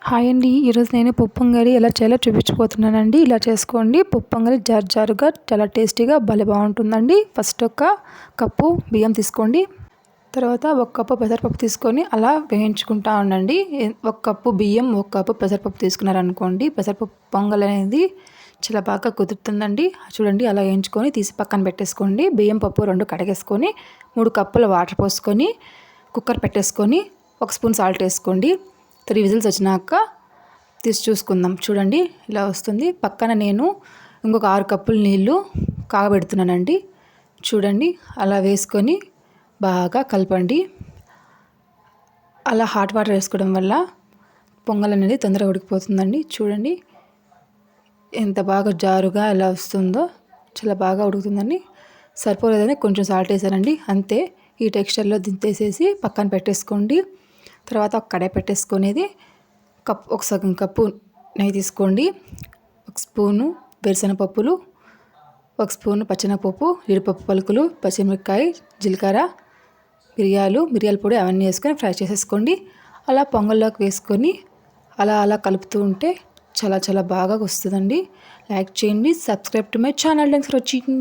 Hi అండి. ఈరోజు నేను పప్పు పొంగలి ఎలా చేయాలో చూపించబోతున్నానండి. ఇలా చేసుకోండి. పప్పు పొంగలి జారుగా చాలా టేస్టీగా భలే బాగుంటుందండి. ఫస్ట్ ఒక కప్పు బియ్యం తీసుకోండి. తర్వాత ఒక కప్పు పెసరపప్పు తీసుకొని అలా వేయించుకుంటా ఉండండి. ఒక కప్పు బియ్యం, ఒక కప్పు పెసరపప్పు తీసుకున్నారనుకోండి, పెసరపప్పు పొంగల్ అనేది చాలా బాగా కుదురుతుందండి. చూడండి, అలా వేయించుకొని తీసి పక్కన పెట్టేసుకోండి. బియ్యం పప్పు రెండు కడిగేసుకొని 3 కప్పుల వాటర్ పోసుకొని కుక్కర్ పెట్టేసుకొని 1 స్పూన్ సాల్ట్ వేసుకోండి. 3 విజిల్స్ వచ్చినాక తీసి చూసుకుందాం. చూడండి, ఇలా వస్తుంది. పక్కన నేను ఇంకొక 6 కప్పుల నీళ్ళు కాగబెడుతున్నానండి. చూడండి, అలా వేసుకొని బాగా కలపండి. అలా హాట్ వాటర్ వేసుకోవడం వల్ల పొంగల్ అనేది తొందరగా ఉడికిపోతుందండి. చూడండి ఎంత బాగా జారుగా ఎలా వస్తుందో, చాలా బాగా ఉడుకుతుందండి. సరిపోలేదని కొంచెం సాల్ట్ వేసానండి, అంతే. ఈ టెక్స్చర్లో దించేసేసి పక్కన పెట్టేసుకోండి. తర్వాత ఒక కడాయి పెట్టేసుకునేది ఒక సగం కప్పు నెయ్యి తీసుకోండి. 1 స్పూను వేరుశనగపప్పులు, 1 స్పూను పచ్చెనగపప్పు, జీడిపప్పు పలుకులు, పచ్చిమిరపకాయ, జీలకర్ర, మిరియాల పొడి అవన్నీ వేసుకొని ఫ్రై చేసేసుకోండి. అలా పొంగల్లోకి వేసుకొని అలా కలుపుతూ ఉంటే చాలా బాగా వస్తుందండి. లైక్ చేయండి. Subscribe to my channel. Thanks for watching.